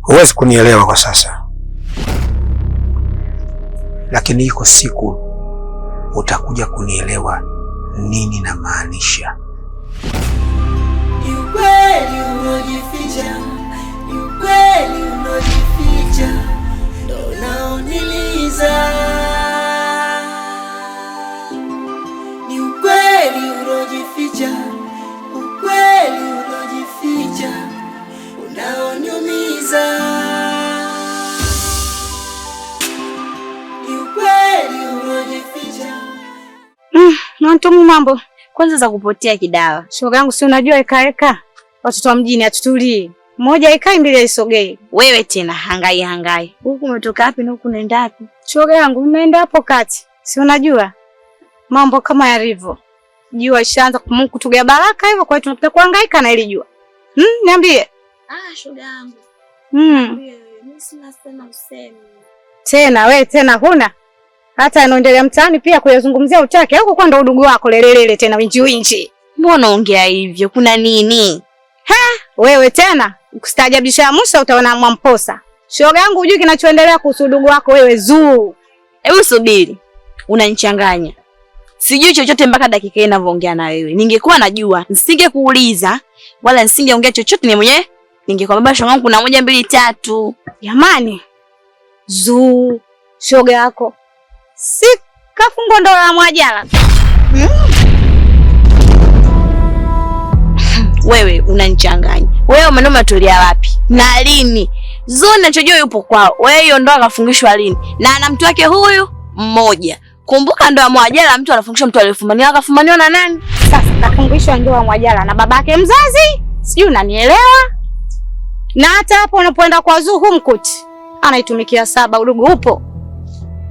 Huwezi kunielewa kwa sasa, lakini iko siku utakuja kunielewa nini na maanisha. Ni ukweli unaojificha, ni ukweli unaojificha, ndo unaoniliza. Ni ukweli unaojificha, ukweli unaojificha, unaoniumiza. Ni ukweli unaojificha. Nantumu mambo kwanza za kupotea kidawa. Shoga yangu si unajua eka. Watoto wa mjini atutulii. Mmoja ikai mbili isogei. Wewe tena hangai. Huku umetoka wapi na huku unaenda wapi? Shoga yangu unaenda hapo kati. Si unajua mambo kama yalivyo. Jua ishaanza kutugea baraka hivyo, kwa hiyo tunapita kuhangaika na ile jua. Niambie. Shoga yangu. Mimi sina tena usemi. Tena wewe tena huna hata anaendelea mtaani pia kuyazungumzia utake huko, kwa ndo udugu wako lelelele tena winchi. Mbona ongea hivyo? Kuna nini? Wewe tena ukustajabisha Musa utaona Mwamposa. Shoga yangu hujui kinachoendelea kuhusu udugu wako wewe zuu. Hebu subiri. Unanichanganya. Sijui chochote mpaka dakika hii ninavyoongea na wewe. Ningekuwa najua, nisingekuuliza wala nisingeongea chochote ni mwenyewe. Ningekuwa baba shoga yangu kuna 1 2 3. Jamani. Zuu, shoga yako si kafungo ndo la Mwajala. Wewe unanichanganya. Wewe umenoma tulia wapi? Na lini? Zoni nachojua yupo kwao. Wewe hiyo ndo akafungishwa lini? Na ana mtu wake huyu mmoja. Kumbuka ndo Mwajala mtu anafungishwa mtu aliyefumaniwa akafumaniwa na nani? Sasa kafungishwa ndo Mwajala na babake mzazi. Sijui unanielewa? Na hata hapo unapoenda kwa Zuhu mkuti anaitumikia 7 udugu upo.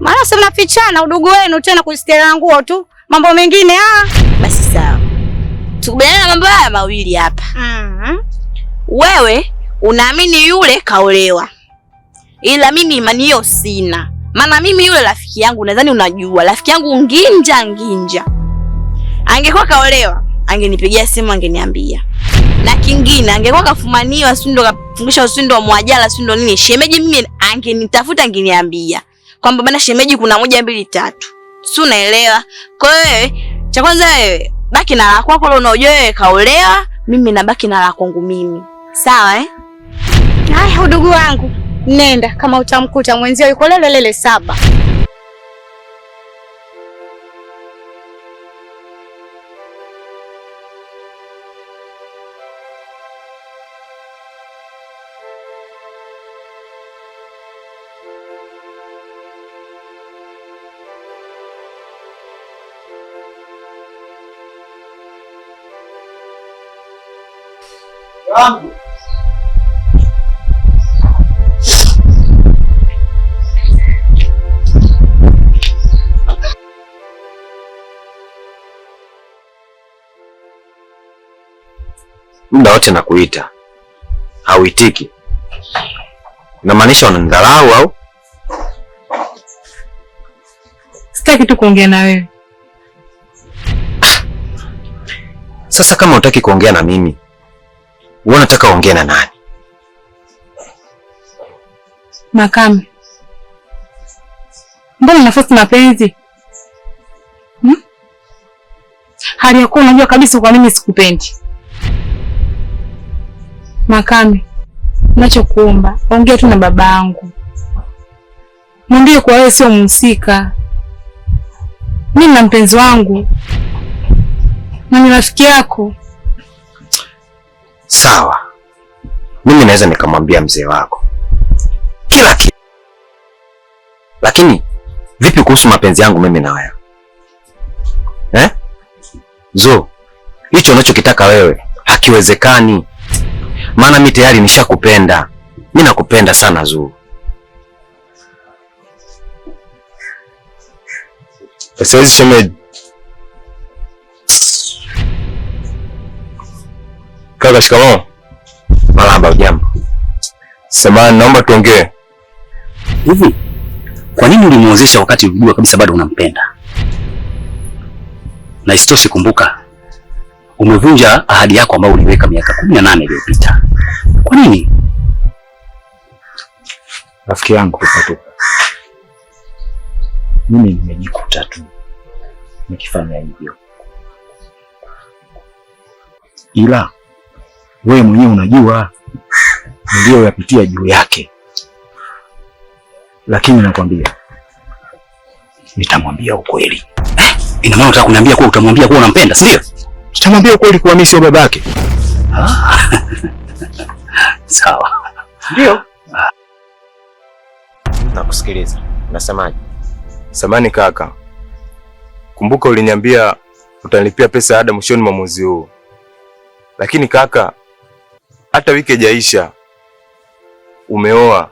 Maana sasa mnafichana udugu wenu tena kusikia nguo tu. Mambo mengine basi sawa. Tukubaliana mambo haya mawili hapa. Wewe unaamini yule kaolewa. Ila mimi imani hiyo sina. Maana mimi yule rafiki yangu nadhani unajua, rafiki yangu nginja. Angekuwa kaolewa, angenipigia simu angeniambia. Na kingine angekuwa kafumaniwa sindo kafungisha usindo wa Mwajala sindo nini, shemeji mimi angenitafuta angeniambia kwamba bana shemeji kuna 1 2 3. Si unaelewa? Kwa hiyo cha kwanza wewe baki na la kwako, unajua wewe kaolewa, mimi nabaki na la kwangu mimi. Sawa Haya udugu wangu, nenda kama utamkuta mwenzio yuko lelelele 7. Wangu. Muda wote nakuita hauitiki. Unamaanisha unanidharau au? Sitaki tu kuongea na wewe. Sasa kama hutaki kuongea na mimi, wewe unataka uongee na nani? Makame. Mbona unafuata mapenzi? Hali yako unajua kabisa kwa nini sikupendi. Makame, ninachokuomba, ongea tu na baba yangu. Mwambie kwa wewe sio mhusika. Mimi na mpenzi wangu. Na ni rafiki yako. Sawa. Mimi naweza nikamwambia mzee wako kila kitu. Lakini vipi kuhusu mapenzi yangu mimi na wewe? Zo, hicho unachokitaka wewe hakiwezekani. Maana mimi tayari nishakupenda. Mimi nakupenda sana Zo. Sasa hizi shemeji. Kaka shikamoo. Marahaba, ujambo. Samahani, naomba tuongee. Hivi kwa nini ulimuozesha wakati unajua kabisa bado unampenda? Na isitoshe kumbuka, umevunja ahadi yako ambayo uliweka miaka 18 iliyopita. Kwa nini? Rafiki yangu Tupatupa, mimi nimejikuta tu nikifanya hivyo, ila wewe mwenyewe unajua ndio yapitia juu yake, lakini nakwambia nitamwambia ukweli. Ina maana unataka kuniambia kuwa utamwambia kuwa unampenda, si ndio? Tutamwambia ukweli kuwa mimi sio babake. Sawa. Ndio. Nakusikiliza. Unasemaje? Samani kaka, kumbuka uliniambia utanilipia pesa ada mwishoni mwa mwezi huu. Lakini kaka, hata wiki haijaisha umeoa.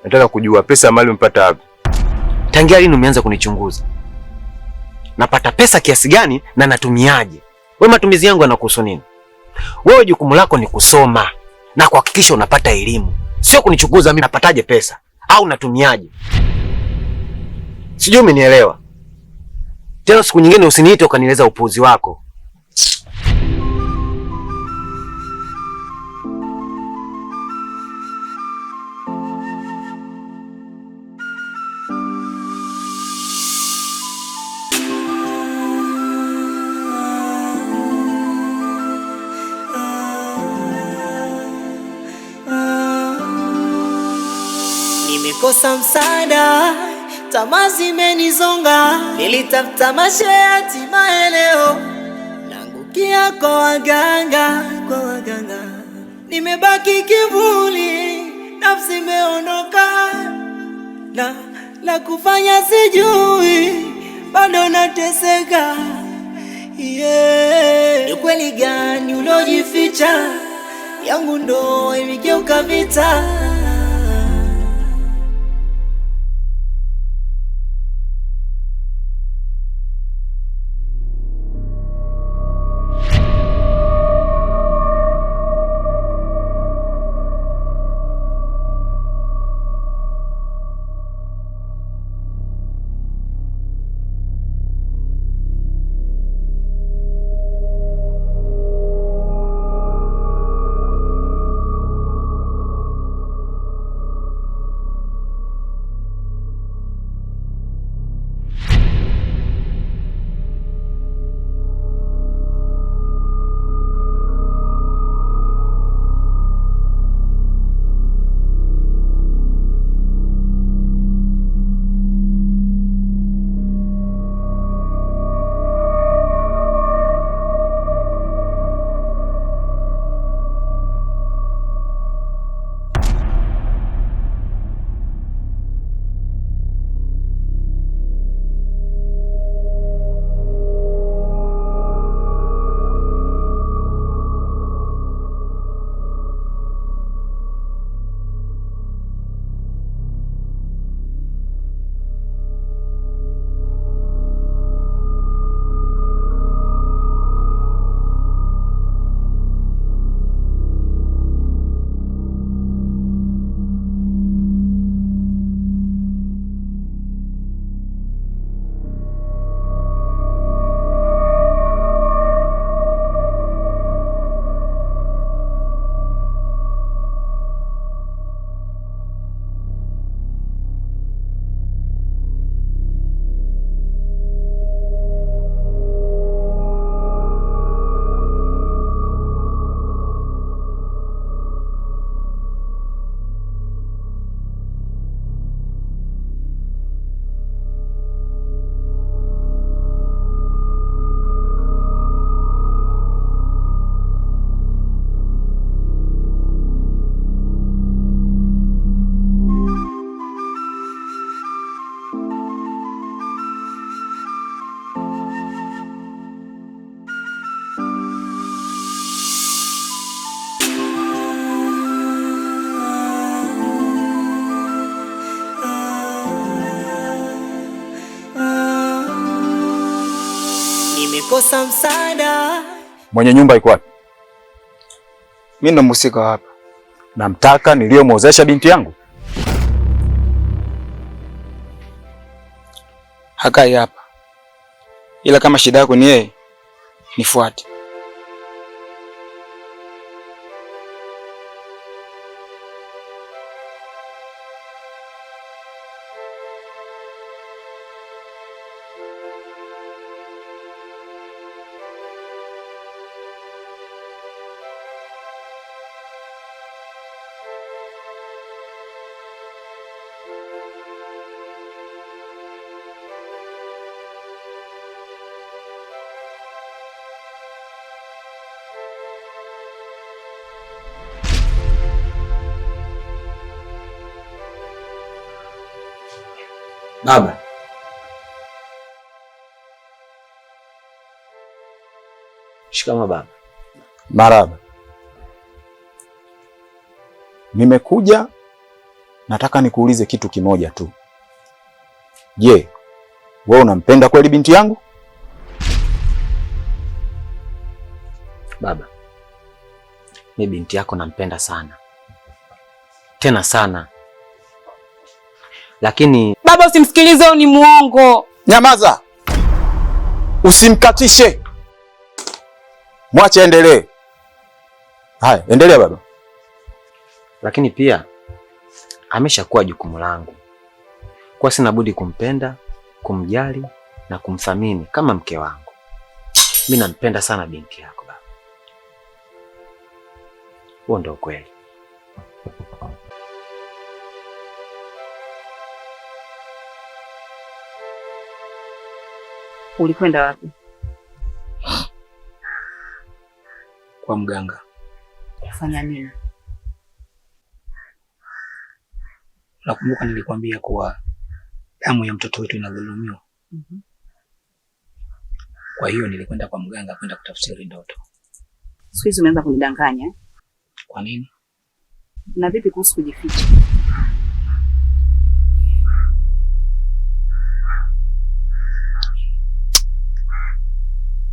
Nataka kujua pesa mali umepata wapi? Tangia lini umeanza kunichunguza? Napata pesa kiasi gani na natumiaje? Wewe matumizi yangu yanakuhusu nini? Wewe jukumu lako ni kusoma na kuhakikisha unapata elimu. Sio kunichunguza mimi napataje pesa au natumiaje. Sijui umenielewa. Tena siku nyingine usiniite ukanieleza upuuzi wako. Nimekosa msaada, tamaa zimenizonga, nilitafuta mashehe hatimaye leo naangukia kwa waganga, nimebaki kivuli, nafsi imeondoka na la kufanya sijui, bado nateseka. Ni kweli gani ulojificha, yangu ndoa imegeuka vita. Nimekosa msaada. Mwenye nyumba yuko wapi? Mimi ndo mhusika hapa. Namtaka niliyomwozesha binti yangu. Hakai hapa. Ila kama shida yako ni yeye, nifuate. Baba. Shikamoo baba. Marahaba. Nimekuja nataka nikuulize kitu kimoja tu. Je, wewe unampenda kweli binti yangu? Baba, mi binti yako nampenda sana, tena sana, lakini Baba, usimsikilize, huyu ni muongo. Nyamaza, usimkatishe, mwache endelee. Haya, endelea baba. Lakini pia ameshakuwa jukumu langu, kwa sina budi kumpenda, kumjali na kumthamini kama mke wangu. Mi nampenda sana binti yako baba, huo ndio kweli. Ulikwenda wapi? Kwa mganga. Kufanya nini? Nakumbuka nilikwambia kuwa damu ya mtoto wetu inadhulumiwa. Kwa hiyo nilikwenda kwa mganga kwenda kutafsiri ndoto. Siku hizi umeanza kunidanganya. Kwa nini? Na vipi kuhusu kujificha?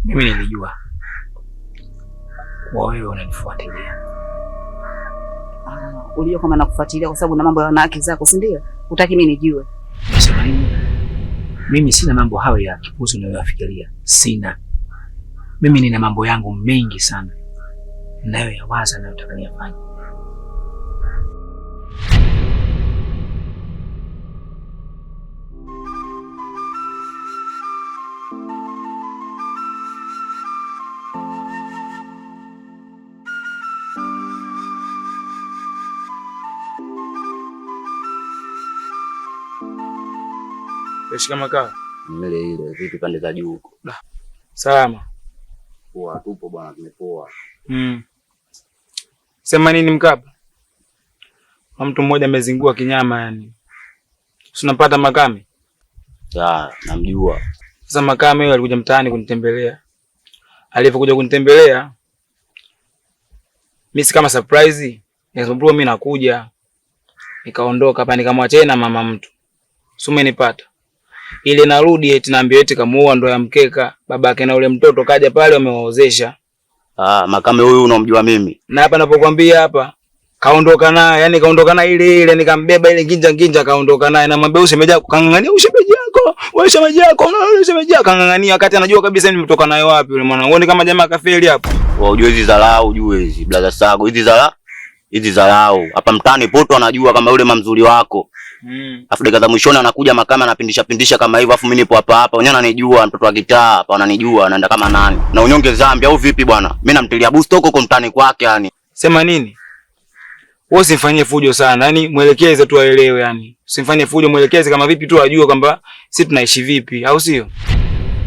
Mimi nilijua kuwa wewe unanifuatilia. Ulijua kwamba nakufuatilia kwa sababu na mambo ya wanawake zako, si ndio? Hutaki mimi nijue. Nasema nini? Mimi sina mambo hayo ya kipuzi unayoyafikiria. Sina. Mimi nina mambo yangu mengi sana ninayoyawaza na nataka niyafanye. Shika makaa. Ile vipi pande za juu huko? Salama. Poa, tupo bwana, tumepoa. Sema nini Mkapa? Mtu mmoja amezingua kinyama yani. Unapata Makame? Ya, namjua. Sasa Makame yule alikuja mtaani kunitembelea. Alipokuja kunitembelea, mimi kama surprise, nikasema mimi nakuja. Nikaondoka hapa nikamwacha na mama mtu. Umenipata? Ile narudi eti naambia eti kamuoa ndo ya mkeka, babake na ule mtoto kaja pale wamewaozesha. Makame huyu unamjua mimi. Na hapa napokuambia hapa kaondoka naye, yani kaondoka na ile nikambeba ile nginja kaondoka naye, namwambia ushemeji yako kangangania, ushemeji yako, wewe shemeji yako, na shemeji yako kangangania, wakati anajua kabisa mimi nimetoka naye wapi yule mwana. Uone kama jamaa kafeli hapo. Wewe unajua hizi dharau, ujue hizi blaza sago, hizi dharau. Hapa mtaani poto anajua kama yule mamzuri wako. Afu dakika za mwishoni anakuja Makame anapindisha kama hivyo, afu mimi nipo hapa. Wenyewe ananijua, mtoto wa kitaa hapa ananijua, anaenda kama nani. Na unyonge Zambia au vipi bwana? Mimi namtilia boost huko mtaani kwake yani. Sema nini? Wewe usifanyie fujo sana, yani muelekeze tu aelewe yani. Usifanyie fujo, muelekeze kama vipi tu ajue kwamba sisi tunaishi vipi, au sio?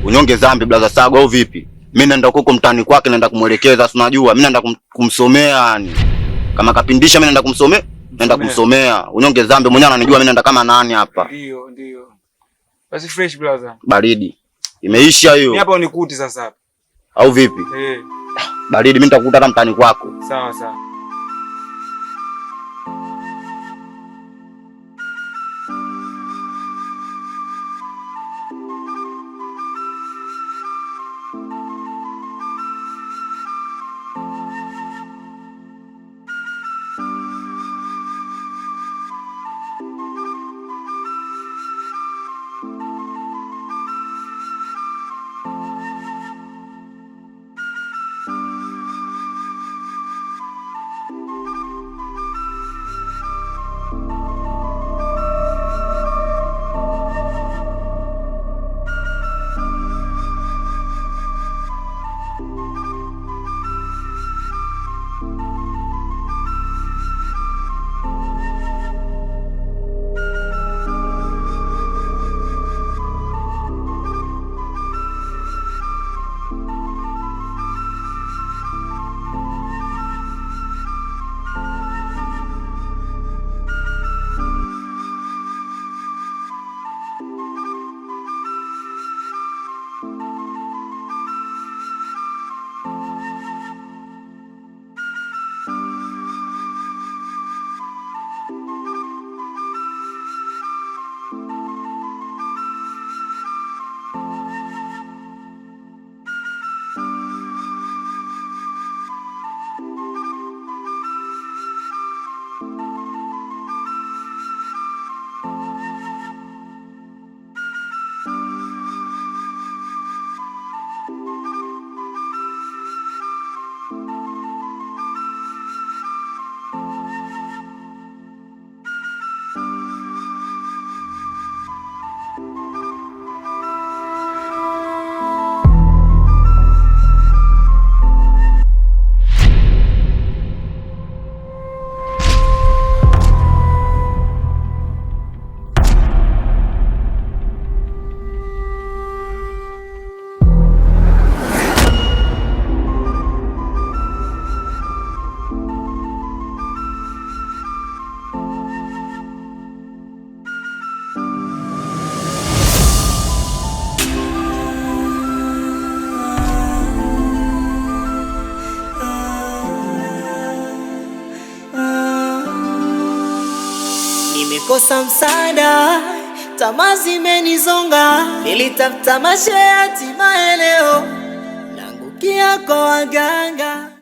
Unyonge Zambia blaza sago au vipi? Mimi naenda huko mtaani kwake, naenda kumuelekeza, si unajua mimi naenda kumsomea yani. Kama kapindisha mimi naenda kumsomea. Naenda kumsomea. Unyonge Zambe mwenyewe ananijua mimi naenda kama nani hapa. Ndio. Basi fresh brother. Baridi. Imeisha hiyo. Mimi hapa unikuti sasa hapa. Au vipi? Baridi mimi nitakukuta hata mtani kwako. Sawa. nilikosa msaada, tamaa zimenizonga, nilitafuta masharti, maeneo naangukia kwa waganga.